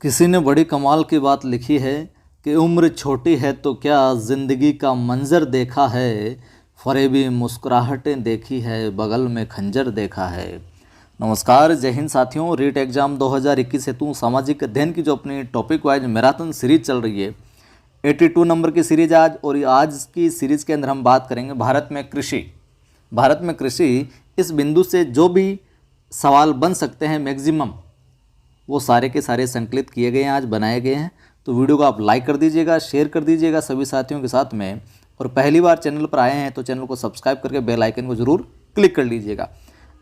किसी ने बड़ी कमाल की बात लिखी है कि उम्र छोटी है तो क्या ज़िंदगी का मंजर देखा है, फरेबी मुस्कुराहटें देखी है, बगल में खंजर देखा है। नमस्कार, जय हिंद साथियों। रीट एग्जाम 2021 हेतु सामाजिक अध्ययन की जो अपनी टॉपिक वाइज मैराथन सीरीज चल रही है, 82 नंबर की सीरीज आज। और आज की सीरीज़ के अंदर हम बात करेंगे भारत में कृषि। भारत में कृषि इस बिंदु से जो भी सवाल बन सकते हैं मैक्सिमम, वो सारे के सारे संकलित किए गए हैं, आज बनाए गए हैं। तो वीडियो को आप लाइक कर दीजिएगा, शेयर कर दीजिएगा सभी साथियों के साथ में। और पहली बार चैनल पर आए हैं तो चैनल को सब्सक्राइब करके बेल आइकन को जरूर क्लिक कर लीजिएगा।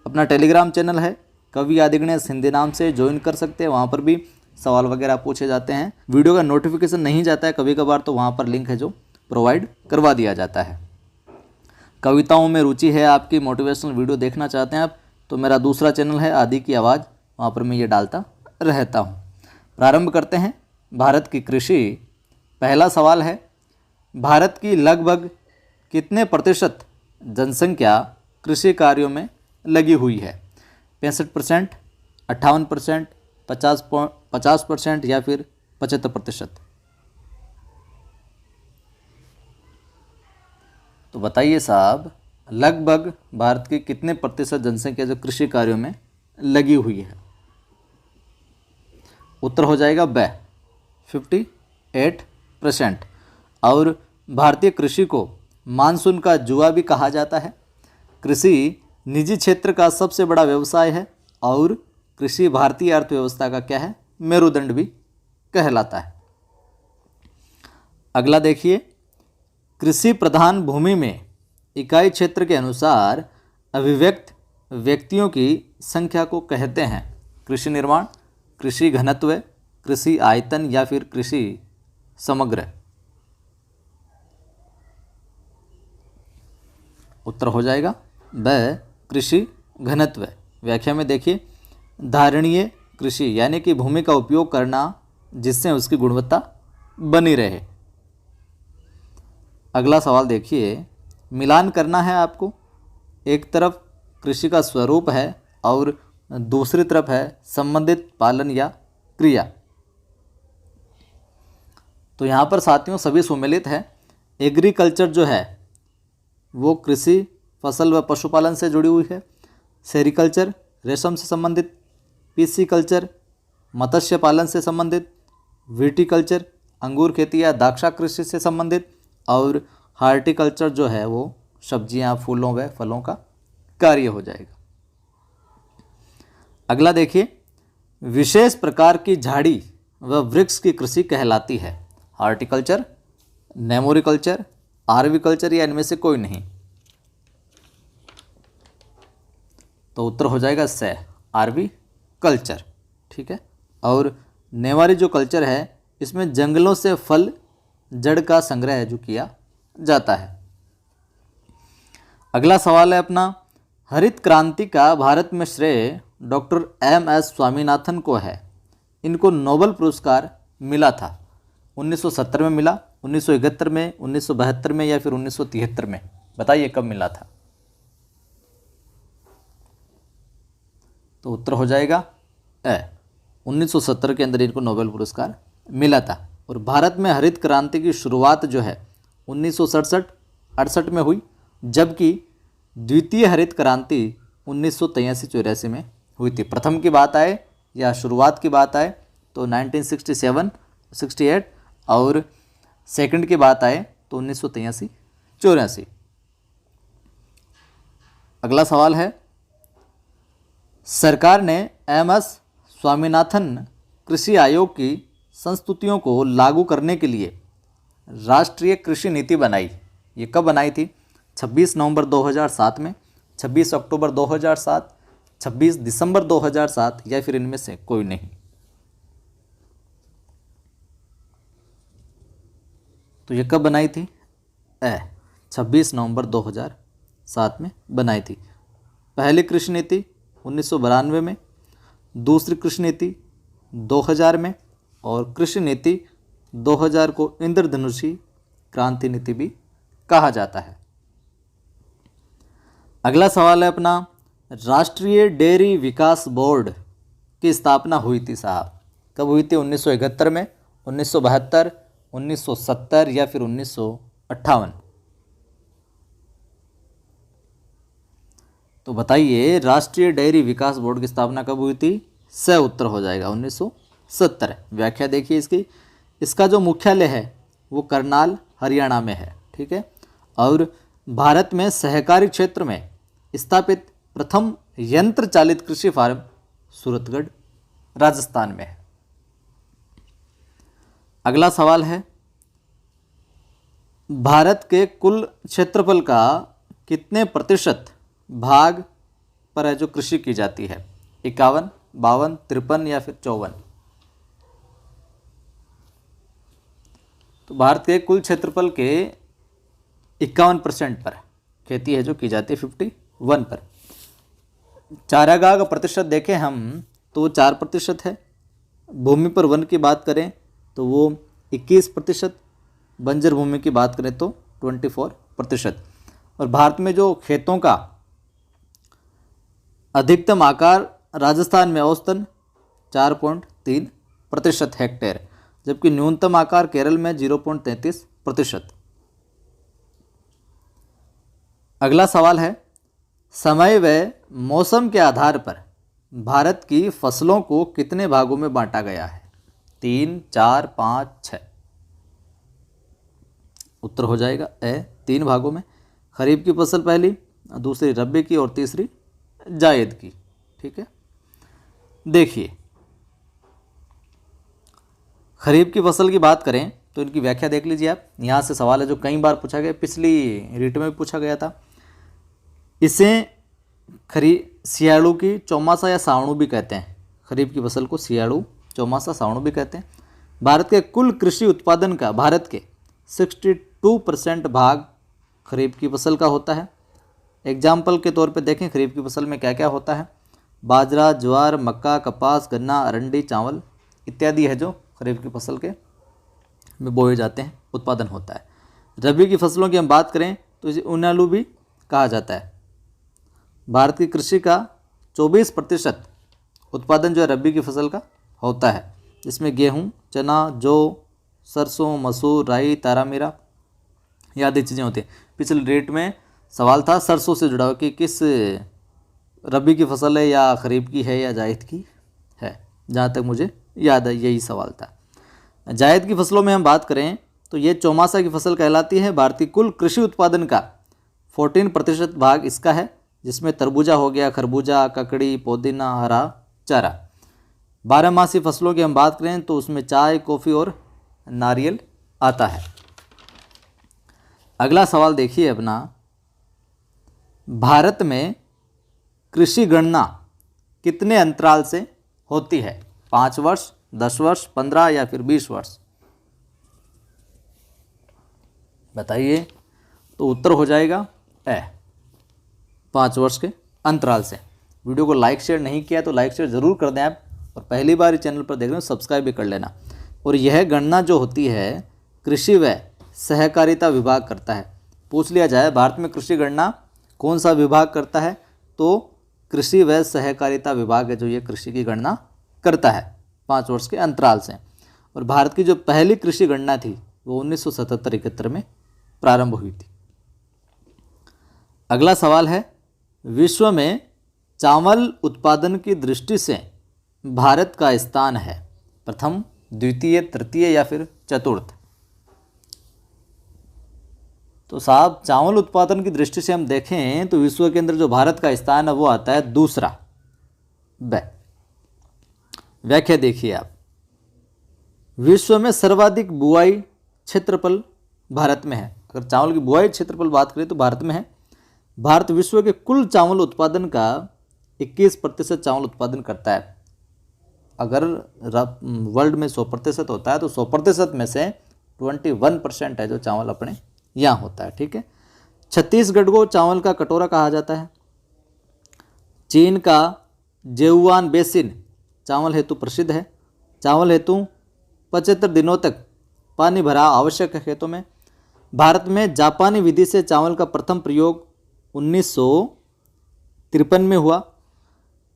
अपना टेलीग्राम चैनल है कवि आदिगणेश हिंदी नाम से ज्वाइन कर सकते हैं, वहाँ पर भी सवाल वगैरह पूछे जाते हैं। वीडियो का नोटिफिकेशन नहीं जाता है कभी कभार, तो वहाँ पर लिंक है जो प्रोवाइड करवा दिया जाता है। कविताओं में रुचि है आपकी, मोटिवेशनल वीडियो देखना चाहते हैं आप, तो मेरा दूसरा चैनल है आदि की आवाज़, वहाँ पर मैं ये डालता रहता हूँ। प्रारंभ करते हैं भारत की कृषि। पहला सवाल है, भारत की लगभग कितने प्रतिशत जनसंख्या कृषि कार्यों में लगी हुई है? 65%, 58%, 50% या फिर 75%? तो बताइए साहब, लगभग भारत की कितने प्रतिशत जनसंख्या जो कृषि कार्यों में लगी हुई है? उत्तर हो जाएगा ब 58%। और भारतीय कृषि को मानसून का जुआ भी कहा जाता है। कृषि निजी क्षेत्र का सबसे बड़ा व्यवसाय है और कृषि भारतीय अर्थव्यवस्था का क्या है? मेरुदंड भी कहलाता है। अगला देखिए, कृषि प्रधान भूमि में इकाई क्षेत्र के अनुसार अभिव्यक्त व्यक्तियों की संख्या को कहते हैं कृषि निर्माण, कृषि घनत्व, कृषि आयतन या फिर कृषि समग्र? उत्तर हो जाएगा ब कृषि घनत्व। व्याख्या में देखिए, धारणीय कृषि यानी कि भूमि का उपयोग करना जिससे उसकी गुणवत्ता बनी रहे। अगला सवाल देखिए, मिलान करना है आपको। एक तरफ कृषि का स्वरूप है और दूसरी तरफ है संबंधित पालन या क्रिया। तो यहाँ पर साथियों सभी सुमेलित है। एग्रीकल्चर जो है वो कृषि, फसल व पशुपालन से जुड़ी हुई है। सेरिकल्चर रेशम से संबंधित, पीसीकल्चर मत्स्य पालन से संबंधित, विटीकल्चर अंगूर खेती या द्राक्षा कृषि से संबंधित, और हार्टिकल्चर जो है वो सब्जियां, फूलों व फलों का कार्य हो जाएगा। अगला देखिए, विशेष प्रकार की झाड़ी व वृक्ष की कृषि कहलाती है हार्टिकल्चर, नेमोरिकल्चर, आर्विकल्चर या इनमें से कोई नहीं? तो उत्तर हो जाएगा स आर्वी कल्चर। ठीक है। और नेवारी जो कल्चर है इसमें जंगलों से फल जड़ का संग्रह जो किया जाता है। अगला सवाल है अपना, हरित क्रांति का भारत में श्रेय डॉक्टर एम.एस. स्वामीनाथन को है। इनको नोबेल पुरस्कार मिला था 1970 में मिला, 1971 में, 1972 में या फिर 1973 में? बताइए कब मिला था? तो उत्तर हो जाएगा 1970 के अंदर इनको नोबेल पुरस्कार मिला था। और भारत में हरित क्रांति की शुरुआत जो है 1967-68 में हुई, जबकि द्वितीय हरित क्रांति 1983-84 में हुई थी। प्रथम की बात आए या शुरुआत की बात आए तो 1967-68, और सेकंड की बात आए तो 1983-84। अगला सवाल है, सरकार ने एम.एस. स्वामीनाथन कृषि आयोग की संस्तुतियों को लागू करने के लिए राष्ट्रीय कृषि नीति बनाई। ये कब बनाई थी? 26 नवंबर 2007 में, 26 अक्टूबर 2007, 26 दिसंबर 2007 या फिर इनमें से कोई नहीं? तो ये कब बनाई थी? 26 नवंबर 2007 में बनाई थी। पहली कृषि नीति 1992 में, दूसरी कृषि नीति 2000 में, और कृषि नीति 2000 को इंद्रधनुषी क्रांति नीति भी कहा जाता है। अगला सवाल है अपना, राष्ट्रीय डेयरी विकास बोर्ड की स्थापना हुई थी साहब कब हुई थी? 1971 में, 1972, 1970 या फिर 1958? तो बताइए राष्ट्रीय डेयरी विकास बोर्ड की स्थापना कब हुई थी? स उत्तर हो जाएगा 1970। व्याख्या देखिए इसकी। इसका जो मुख्यालय है वो करनाल हरियाणा में है, ठीक है। और भारत में सहकारी क्षेत्र में स्थापित प्रथम यंत्र चालित कृषि फार्म सूरतगढ़ राजस्थान में है। अगला सवाल है, भारत के कुल क्षेत्रफल का कितने प्रतिशत भाग पर है जो कृषि की जाती है? 51, 52, 53 या फिर 54? तो भारत के कुल क्षेत्रफल के 51% पर खेती है जो की जाती है, 51 पर। चारागाह का प्रतिशत देखें हम तो वो 4% है। भूमि पर वन की बात करें तो वो 21%, बंजर भूमि की बात करें तो 24%। और भारत में जो खेतों का अधिकतम आकार राजस्थान में औसतन 4.3% हेक्टेयर, जबकि न्यूनतम आकार केरल में 0.33%। अगला सवाल है, समय व मौसम के आधार पर भारत की फसलों को कितने भागों में बांटा गया है? 3, 4, 5, 6? उत्तर हो जाएगा ए 3 भागों में। खरीफ की फसल पहली, दूसरी रबी की और तीसरी जायद की, ठीक है। देखिए खरीफ की फसल की बात करें तो इनकी व्याख्या देख लीजिए आप। यहाँ से सवाल है जो कई बार पूछा गया, पिछली रीट में भी पूछा गया था। इसे सियाड़ू की चौमासा या सावणु भी कहते हैं। खरीफ की फसल को सियाड़ू, चौमासा, सावणु भी कहते हैं। भारत के कुल कृषि उत्पादन का भारत के 62% भाग खरीफ की फसल का होता है। एग्जाम्पल के तौर पे देखें खरीफ की फसल में क्या क्या होता है। बाजरा, ज्वार, मक्का, कपास, गन्ना, अरंडी, चावल इत्यादि है जो खरीफ की फसल के में बोए जाते हैं, उत्पादन होता है। रबी की फसलों की हम बात करें तो इसे उनालू भी कहा जाता है। भारत की कृषि का 24% उत्पादन जो है रबी की फसल का होता है, जिसमें गेहूँ, चना, जौ, सरसों, मसूर, राई, तारामीरा ये आदि चीज़ें होती हैं। पिछले रेट में सवाल था सरसों से जुड़ा हुआ कि किस रबी की फसल है, या खरीफ की है या जायद की है। जहाँ तक मुझे याद है यही सवाल था। जायद की फसलों में हम बात करें तो ये चौमासा की फसल कहलाती है। भारतीय कुल कृषि उत्पादन का 14% भाग इसका है, जिसमें तरबूजा हो गया, खरबूजा, ककड़ी, पुदीना, हरा चारा। 12मासी फसलों की हम बात करें तो उसमें चाय, कॉफ़ी और नारियल आता है। अगला सवाल देखिए अपना, भारत में कृषि गणना कितने अंतराल से होती है? 5 वर्ष, 10 वर्ष, 15 या फिर 20 वर्ष? बताइए। तो उत्तर हो जाएगा ए 5 वर्ष के अंतराल से। वीडियो को लाइक शेयर नहीं किया तो लाइक शेयर ज़रूर कर दें आप, और पहली बार इस चैनल पर देख रहे हो सब्सक्राइब भी कर लेना। और यह गणना जो होती है कृषि व सहकारिता विभाग करता है। पूछ लिया जाए भारत में कृषि गणना कौन सा विभाग करता है, तो कृषि व सहकारिता विभाग है जो ये कृषि की गणना करता है 5 वर्ष के अंतराल से। और भारत की जो पहली कृषि गणना थी वो 1977-71 में प्रारंभ हुई थी। अगला सवाल है, विश्व में चावल उत्पादन की दृष्टि से भारत का स्थान है प्रथम, द्वितीय, तृतीय या फिर चतुर्थ? तो साहब चावल उत्पादन की दृष्टि से हम देखें तो विश्व के अंदर जो भारत का स्थान है वो आता है दूसरा। व्याख्या देखिए आप, विश्व में सर्वाधिक बुआई क्षेत्रफल भारत में है। अगर चावल की बुआई क्षेत्रफल बात करें तो भारत में है। भारत विश्व के कुल चावल उत्पादन का 21% चावल उत्पादन करता है। अगर वर्ल्ड में 100% होता है तो 100% में से 21% है जो चावल अपने यहाँ होता है, ठीक है। छत्तीसगढ़ को चावल का कटोरा कहा जाता है। चीन का जेहुआन बेसिन चावल हेतु प्रसिद्ध है। चावल हेतु 75 दिनों तक पानी भरा आवश्यक है खेतों में। भारत में जापानी विधि से चावल का प्रथम प्रयोग 1953 में हुआ।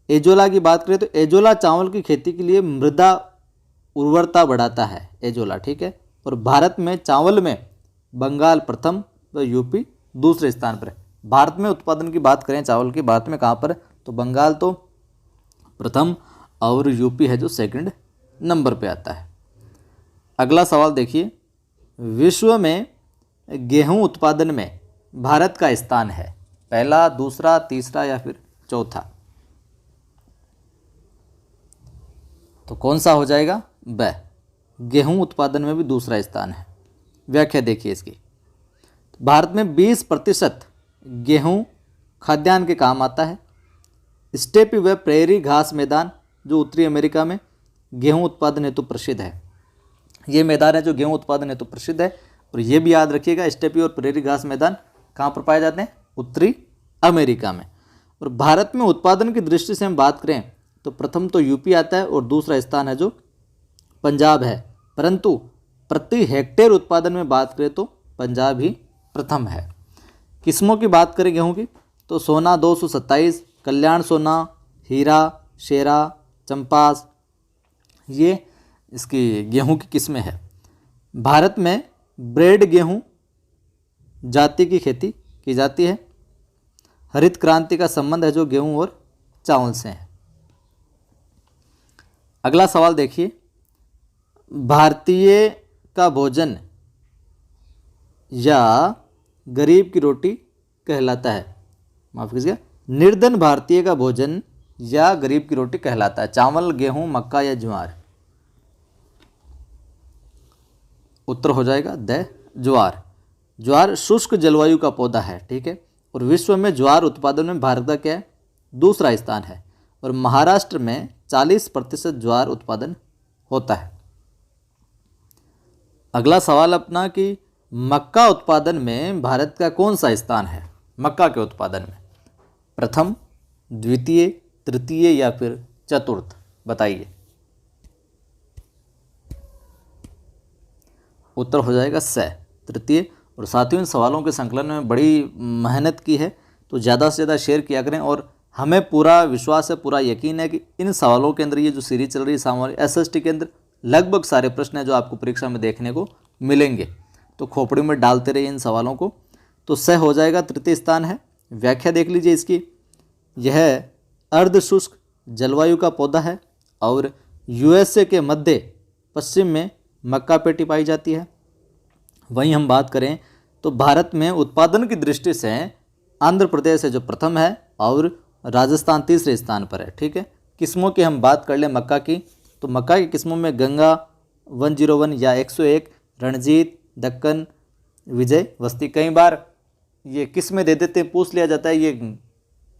एजोला की बात करें तो एजोला चावल की खेती के लिए मृदा उर्वरता बढ़ाता है, एजोला, ठीक है। और भारत में चावल में बंगाल प्रथम व यूपी दूसरे स्थान पर है। भारत में उत्पादन की बात करें चावल की, भारत में कहाँ पर है, तो बंगाल तो प्रथम और यूपी है जो सेकंड नंबर पे आता है। अगला सवाल देखिए, विश्व में गेहूं उत्पादन में भारत का स्थान है, पहला, दूसरा, तीसरा या फिर चौथा? तो कौन सा हो जाएगा? ब, गेहूं उत्पादन में भी दूसरा स्थान है। व्याख्या देखिए इसकी, भारत में 20% गेहूं खाद्यान्न के काम आता है। स्टेपी व प्रेरी घास मैदान जो उत्तरी अमेरिका में गेहूं उत्पादन हेतु प्रसिद्ध है, ये मैदान है जो गेहूं उत्पादन हेतु प्रसिद्ध है। और ये भी याद रखिएगा, स्टेपी और प्रेरी घास मैदान कहाँ पर पाए जाते हैं? उत्तरी अमेरिका में। और भारत में उत्पादन की दृष्टि से हम बात करें तो प्रथम तो यूपी आता है और दूसरा स्थान है जो पंजाब है, परंतु प्रति हेक्टेयर उत्पादन में बात करें तो पंजाब ही प्रथम है। किस्मों की बात करें गेहूं की तो सोना 227, कल्याण सोना, हीरा, शेरा, चंपास, ये इसकी गेहूं की किस्में हैं। भारत में ब्रेड गेहूं जाति की खेती की जाती है। हरित क्रांति का संबंध है जो गेहूं और चावल से है। अगला सवाल देखिए, भारतीय का भोजन या गरीब की रोटी कहलाता है, माफ कीजिएगा, निर्धन भारतीय का भोजन या गरीब की रोटी कहलाता है, चावल, गेहूं, मक्का या ज्वार? उत्तर हो जाएगा द, ज्वार। ज्वार शुष्क जलवायु का पौधा है, ठीक है। और विश्व में ज्वार उत्पादन में भारत का क्या है? दूसरा स्थान है। और महाराष्ट्र में 40% ज्वार उत्पादन होता है। अगला सवाल अपना कि मक्का उत्पादन में भारत का कौन सा स्थान है? मक्का के उत्पादन में प्रथम, द्वितीय, तृतीय या फिर चतुर्थ? बताइए। उत्तर हो जाएगा स, तृतीय। और साथियों, इन सवालों के संकलन में बड़ी मेहनत की है, तो ज़्यादा से ज़्यादा शेयर किया करें। और हमें पूरा विश्वास है, पूरा यकीन है कि इन सवालों के अंदर, ये जो सीरीज चल रही है सामान्य एसएसटी के अंदर, लगभग सारे प्रश्न हैं जो आपको परीक्षा में देखने को मिलेंगे। तो खोपड़ी में डालते रहिए इन सवालों को। तो स हो जाएगा, तृतीय स्थान है। व्याख्या देख लीजिए इसकी, यह अर्ध शुष्क जलवायु का पौधा है और यूएसए के मध्य पश्चिम में मक्का पेटी पाई जाती है। वहीं हम बात करें तो भारत में उत्पादन की दृष्टि से आंध्र प्रदेश है जो प्रथम है और राजस्थान तीसरे स्थान पर है, ठीक है। किस्मों की हम बात कर लें मक्का की, तो मक्का की किस्मों में गंगा 101 या 101, रणजीत, दक्कन, विजय, वस्ती। कई बार ये किस्में दे देते हैं, पूछ लिया जाता है ये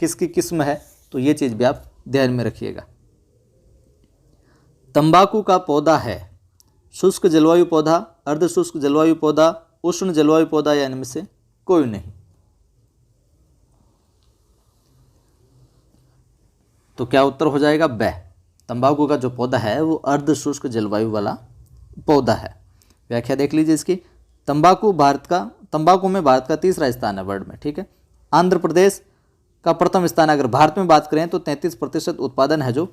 किसकी किस्म है, तो ये चीज़ भी आप ध्यान में रखिएगा। तंबाकू का पौधा है शुष्क जलवायु पौधा, अर्ध शुष्क जलवायु पौधा, उष्ण जलवायु पौधा या इनमें से कोई नहीं? तो क्या उत्तर हो जाएगा? ब, तंबाकू का जो पौधा है वो अर्ध शुष्क जलवायु वाला पौधा है। व्याख्या देख लीजिए इसकी, तंबाकू में भारत का तीसरा स्थान है वर्ल्ड में, ठीक है। आंध्र प्रदेश का प्रथम स्थान है। अगर भारत में बात करें तो 33% उत्पादन है जो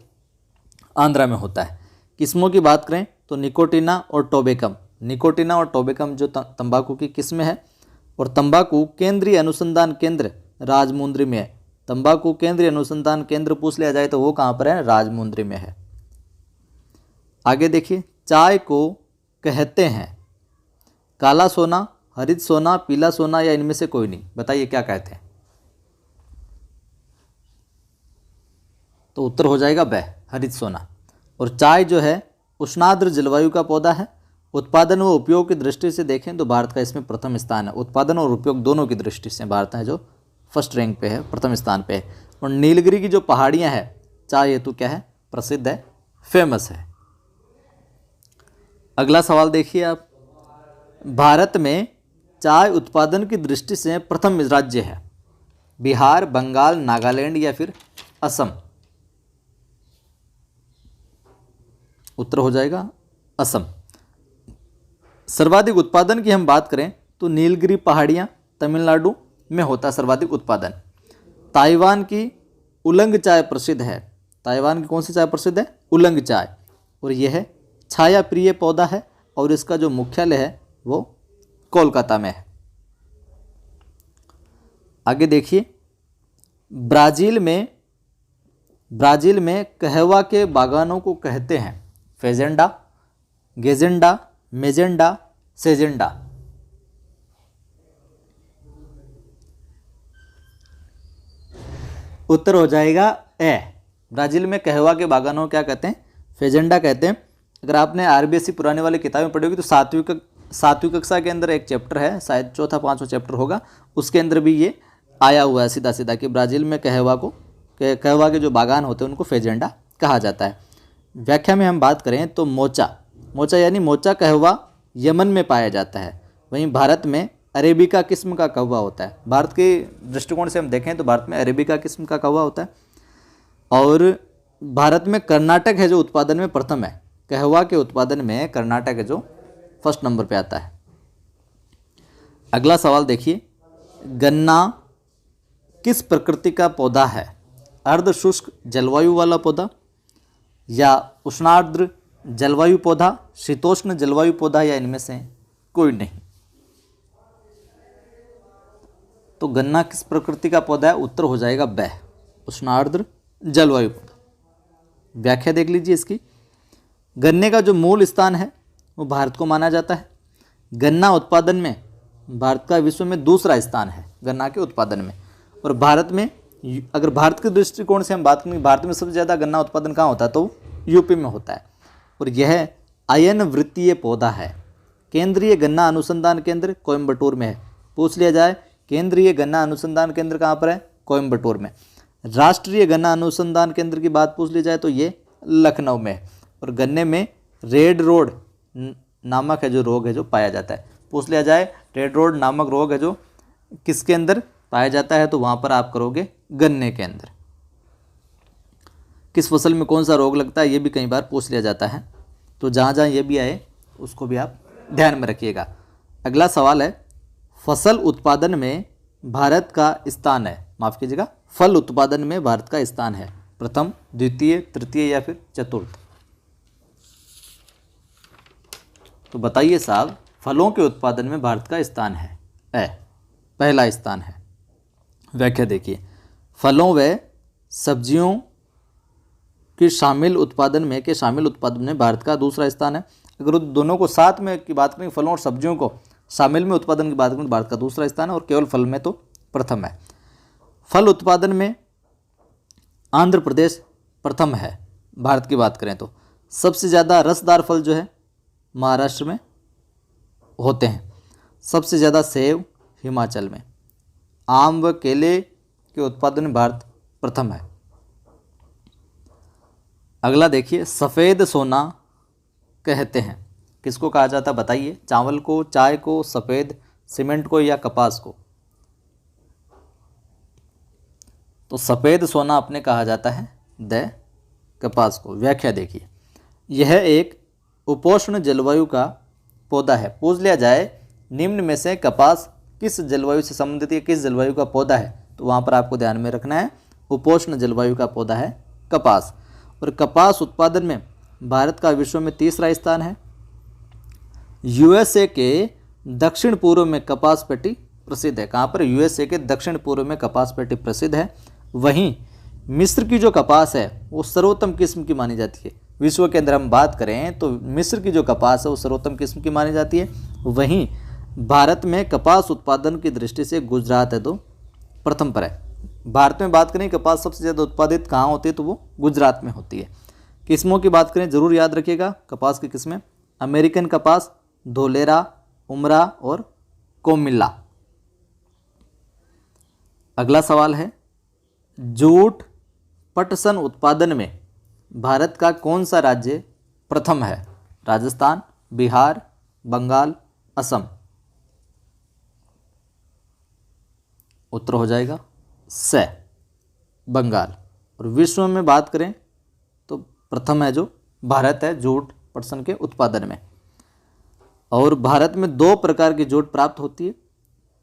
आंध्रा में होता है। किस्मों की बात करें तो निकोटिना और टोबेकम, निकोटिना और टोबेकम जो तंबाकू की किस्में है। और तंबाकू केंद्रीय अनुसंधान केंद्र राजमुंद्री में है। तंबाकू केंद्रीय अनुसंधान केंद्र पूछ लिया जाए तो वो कहाँ पर है? राजमुंद्री में है। आगे देखिए, चाय को कहते हैं काला सोना, हरित सोना, पीला सोना या इनमें से कोई नहीं? बताइए क्या कहते हैं? तो उत्तर हो जाएगा ब, हरित सोना। और चाय जो है उष्णाद्र जलवायु का पौधा है। उत्पादन व उपयोग की दृष्टि से देखें तो भारत का इसमें प्रथम स्थान है। उत्पादन और उपयोग दोनों की दृष्टि से भारत है जो फर्स्ट रैंक पे है, प्रथम स्थान पे है। और नीलगिरी की जो पहाड़ियां हैं चाय हेतु क्या है? प्रसिद्ध है, फेमस है। अगला सवाल देखिए आप, भारत में चाय उत्पादन की दृष्टि से प्रथम राज्य है बिहार, बंगाल, नागालैंड या फिर असम? उत्तर हो जाएगा असम। सर्वाधिक उत्पादन की हम बात करें तो नीलगिरी पहाड़ियाँ तमिलनाडु में होता है सर्वाधिक उत्पादन। ताइवान की उलंग चाय प्रसिद्ध है। ताइवान की कौन सी चाय प्रसिद्ध है? उलंग चाय। और यह है छाया प्रिय पौधा है और इसका जो मुख्यालय है वो कोलकाता में है। आगे देखिए, ब्राज़ील में कहवा के बागानों को कहते हैं फेजेंडा, गेजेंडा, मेजेंडा, सेजेंडा। उत्तर हो जाएगा ए। ब्राज़ील में कहवा के बागानों को क्या कहते हैं? फेजेंडा कहते हैं। अगर आपने आरबीएससी पुराने वाली किताबें पढ़ी होगी तो सातवीं कक्षा के अंदर एक चैप्टर है, शायद चौथा पांचवा चैप्टर होगा, उसके अंदर भी ये आया हुआ है सीधा सीधा कि ब्राज़ील में कहवा के जो बागान होते हैं उनको फेजेंडा कहा जाता है। व्याख्या में हम बात करें तो मोचा यानी मोचा कहवा यमन में पाया जाता है। वहीं भारत में अरेबिका किस्म का कहवा होता है। भारत के दृष्टिकोण से हम देखें तो भारत में अरेबिका किस्म का कहवा होता है। और भारत में कर्नाटक है जो उत्पादन में प्रथम है। कहवा के उत्पादन में कर्नाटक है जो फर्स्ट नंबर पे आता है। अगला सवाल देखिए, गन्ना किस प्रकृति का पौधा है? अर्ध शुष्क जलवायु वाला पौधा या उष्णार्द्र जलवायु पौधा, शीतोष्ण जलवायु पौधा, या इनमें से कोई नहीं? तो गन्ना किस प्रकृति का पौधा है? उत्तर हो जाएगा ब, उष्णार्द्र जलवायु पौधा। व्याख्या देख लीजिए इसकी। गन्ने का जो मूल स्थान है वो भारत को माना जाता है। गन्ना उत्पादन में भारत का विश्व में दूसरा स्थान है गन्ना के उत्पादन में। और भारत में, अगर भारत के दृष्टिकोण से हम बात करें, भारत में सबसे ज़्यादा गन्ना उत्पादन कहाँ होता है? तो यूपी में होता है। और यह अयन वृत्तीय पौधा है। केंद्रीय गन्ना अनुसंधान केंद्र कोयम्बटूर में है। पूछ लिया जाए केंद्रीय गन्ना अनुसंधान केंद्र कहाँ पर है? कोयम्बटूर में। राष्ट्रीय गन्ना अनुसंधान केंद्र की बात पूछ ली जाए तो ये लखनऊ में है। और गन्ने में रेड रोड नामक है जो रोग है जो पाया जाता है। पूछ लिया जाए रेड रोड नामक रोग है जो किसके अंदर पाया जाता है? तो वहाँ पर आप करोगे गन्ने के अंदर। किस फसल में कौन सा रोग लगता है ये भी कई बार पूछ लिया जाता है। तो जहाँ जहाँ ये भी आए उसको भी आप ध्यान में रखिएगा। अगला सवाल है, फसल उत्पादन में भारत का स्थान है, माफ़ कीजिएगा, फल उत्पादन में भारत का स्थान है प्रथम, द्वितीय, तृतीय या फिर चतुर्थ? तो बताइए साहब, फलों के उत्पादन में भारत का स्थान है ए, पहला स्थान है। व्याख्या देखिए, फलों व सब्जियों के शामिल उत्पादन में भारत का दूसरा स्थान है। अगर दोनों को साथ में की बात करें, फलों और सब्जियों को शामिल में उत्पादन की बात करें, भारत का दूसरा स्थान है। और केवल फल में तो प्रथम है। फल उत्पादन में आंध्र प्रदेश प्रथम है। भारत की बात करें तो सबसे ज़्यादा रसदार फल जो है महाराष्ट्र में होते हैं। सबसे ज़्यादा सेब हिमाचल में। आम व केले के उत्पादन में भारत प्रथम है। अगला देखिए, सफ़ेद सोना कहते हैं किसको कहा जाता है? बताइए, चावल को, चाय को, सफ़ेद सीमेंट को या कपास को? तो सफ़ेद सोना अपने कहा जाता है द कपास को। व्याख्या देखिए, यह एक उपोष्ण जलवायु का पौधा है। पूछ लिया जाए निम्न में से कपास किस जलवायु से संबंधित है, किस जलवायु का पौधा है? तो वहाँ पर आपको ध्यान में रखना है उपोष्ण जलवायु का पौधा है कपास। और कपास उत्पादन में भारत का विश्व में तीसरा स्थान है। यूएसए के दक्षिण पूर्व में कपास पेटी प्रसिद्ध है। कहाँ पर? यूएसए के दक्षिण पूर्व में कपास पेटी प्रसिद्ध है। वहीं मिस्र की जो कपास है वो सर्वोत्तम किस्म की मानी जाती है। विश्व के अंदर हम बात करें तो मिस्र की जो कपास है वो सर्वोत्तम किस्म की मानी जाती है। वहीं भारत में कपास उत्पादन की दृष्टि से गुजरात है तो प्रथम पर है। भारत में बात करें कपास सबसे ज़्यादा उत्पादित कहाँ होती है तो वो गुजरात में होती है। किस्मों की बात करें ज़रूर याद रखिएगा कपास की किस्में, अमेरिकन कपास, धोलेरा, उमरा और कोमिल्ला। अगला सवाल है, जूट पटसन उत्पादन में भारत का कौन सा राज्य प्रथम है? राजस्थान, बिहार, बंगाल, असम? उत्तर हो जाएगा स, बंगाल। और विश्व में बात करें तो प्रथम है जो भारत है जूट पटसन के उत्पादन में। और भारत में दो प्रकार की जूट प्राप्त होती है,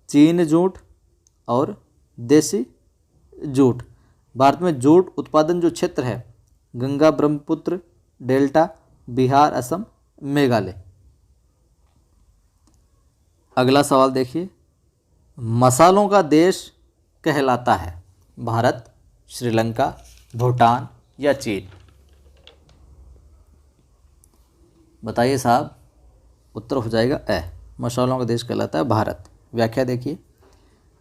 चीन जूट और देसी जूट। भारत में जूट उत्पादन जो क्षेत्र है गंगा ब्रह्मपुत्र डेल्टा, बिहार, असम, मेघालय। अगला सवाल देखिए, मसालों का देश कहलाता है भारत, श्रीलंका, भूटान या चीन? बताइए साहब। उत्तर हो जाएगा ए, मसालों का देश कहलाता है भारत। व्याख्या देखिए,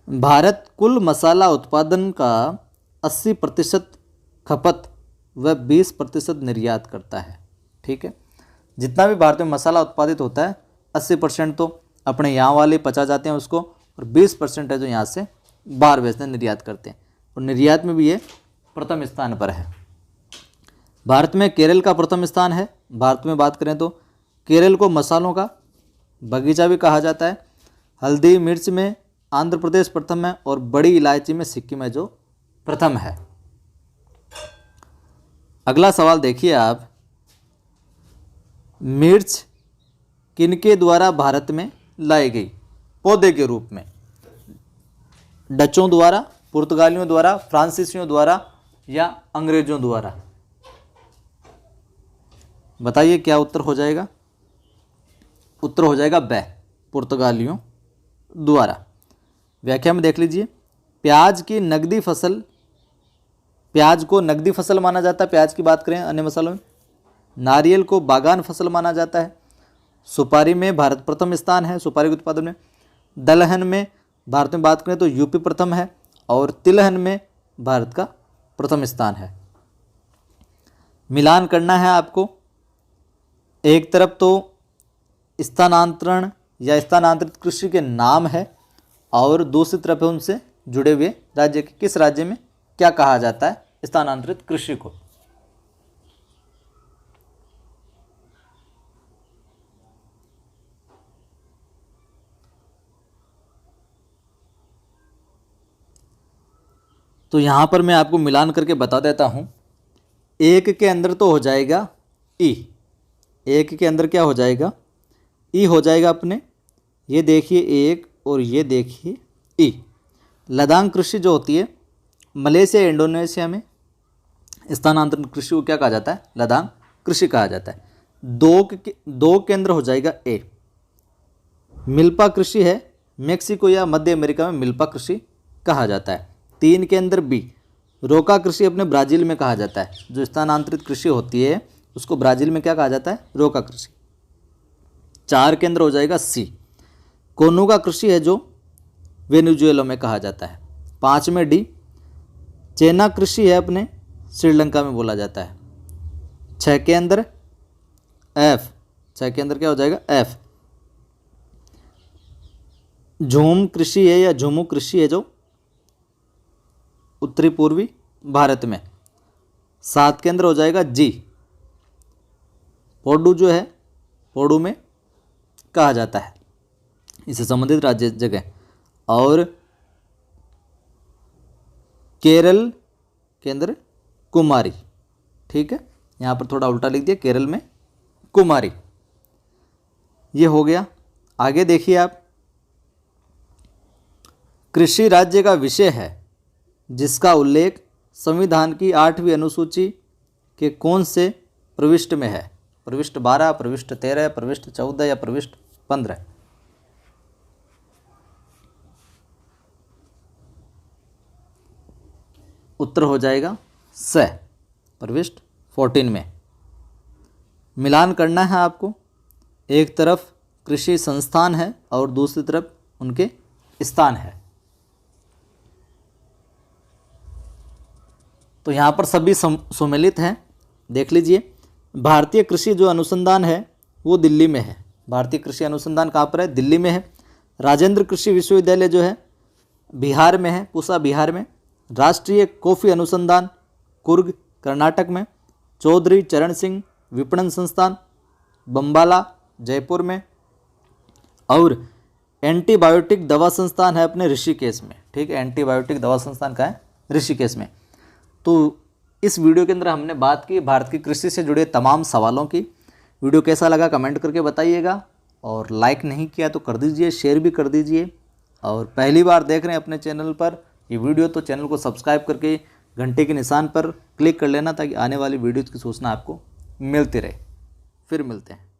भारत कुल मसाला उत्पादन का 80% खपत व 20% निर्यात करता है। ठीक है, जितना भी भारत में मसाला उत्पादित होता है 80% तो अपने यहाँ वाले पचा जाते हैं उसको, और 20% है जो यहाँ से बाहर बेचते हैं, निर्यात करते हैं, और निर्यात में भी ये प्रथम स्थान पर है। भारत में केरल का प्रथम स्थान है। भारत में बात करें तो केरल को मसालों का बगीचा भी कहा जाता है। हल्दी मिर्च में आंध्र प्रदेश प्रथम है और बड़ी इलायची में सिक्किम है जो प्रथम है। अगला सवाल देखिए आप, मिर्च किनके द्वारा भारत में लाई गई पौधे के रूप में? डचों द्वारा, पुर्तगालियों द्वारा, फ्रांसीसियों द्वारा या अंग्रेजों द्वारा? बताइए क्या उत्तर हो जाएगा। उत्तर हो जाएगा ब, पुर्तगालियों द्वारा। व्याख्या में देख लीजिए, प्याज की नकदी फसल, प्याज को नकदी फसल माना जाता है प्याज की बात करें अन्य मसालों में। नारियल को बागान फसल माना जाता है। सुपारी में भारत प्रथम स्थान है, सुपारी के उत्पादन में। दलहन में भारत में बात करें तो यूपी प्रथम है, और तिलहन में भारत का प्रथम स्थान है। मिलान करना है आपको। एक तरफ तो स्थानांतरण या स्थानांतरित कृषि के नाम है, और दूसरी तरफ है उनसे जुड़े हुए राज्य के, किस राज्य में क्या कहा जाता है स्थानांतरित कृषि को। तो यहाँ पर मैं आपको मिलान करके बता देता हूँ। एक के अंदर तो हो जाएगा ई, एक के अंदर क्या हो जाएगा, ई हो जाएगा अपने, ये देखिए एक और ये देखिए ई। लदांग कृषि जो होती है मलेशिया इंडोनेशिया में, स्थानांतरण कृषि को क्या कहा जाता है, लदांग कृषि कहा जाता है। दो के अंदर हो जाएगा ए। मिल्पा कृषि है, मेक्सिको या मध्य अमेरिका में मिल्पा कृषि कहा जाता है। 3 के अंदर बी, रोका कृषि अपने ब्राज़ील में कहा जाता है। जो स्थानांतरित कृषि होती है उसको ब्राज़ील में क्या कहा जाता है, रोका कृषि। 4 के अंदर हो जाएगा सी, कोनुगा कृषि है जो वेनेजुएला में कहा जाता है। 5 में डी, चेना कृषि है अपने श्रीलंका में बोला जाता है। 6 के अंदर एफ, 6 के अंदर क्या हो जाएगा एफ, झूम कृषि है या झुमू कृषि है जो उत्तरी पूर्वी भारत में। 7 के अंदर हो जाएगा जी, पोडू जो है पोडू में कहा जाता है, इससे संबंधित राज्य जगह। और केरल के अंदर कुमारी। ठीक है, यहाँ पर थोड़ा उल्टा लिख दिया, केरल में कुमारी। ये हो गया। आगे देखिए आप, कृषि राज्य का विषय है जिसका उल्लेख संविधान की 8वीं अनुसूची के कौन से प्रविष्ट में है? प्रविष्ट 12, प्रविष्ट 13, प्रविष्ट 14 या प्रविष्ट 15? उत्तर हो जाएगा स, प्रविष्ट 14 में। मिलान करना है आपको। एक तरफ कृषि संस्थान है और दूसरी तरफ उनके स्थान है। तो यहाँ पर सभी सुमेलित हैं, देख लीजिए। भारतीय कृषि जो अनुसंधान है वो दिल्ली में है। भारतीय कृषि अनुसंधान कहाँ पर है? दिल्ली में है। राजेंद्र कृषि विश्वविद्यालय जो है बिहार में है, पूसा बिहार में। राष्ट्रीय कॉफ़ी अनुसंधान कुर्ग कर्नाटक में। चौधरी चरण सिंह विपणन संस्थान बम्बाला जयपुर में। और एंटीबायोटिक दवा संस्थान है अपने ऋषिकेश में। ठीक है, एंटीबायोटिक दवा संस्थान का है ऋषिकेश में। तो इस वीडियो के अंदर हमने बात की भारत की कृषि से जुड़े तमाम सवालों की। वीडियो कैसा लगा कमेंट करके बताइएगा, और लाइक नहीं किया तो कर दीजिए, शेयर भी कर दीजिए। और पहली बार देख रहे हैं अपने चैनल पर ये वीडियो तो चैनल को सब्सक्राइब करके घंटे के निशान पर क्लिक कर लेना ताकि आने वाली वीडियोज़ की सूचना आपको मिलती रहे। फिर मिलते हैं।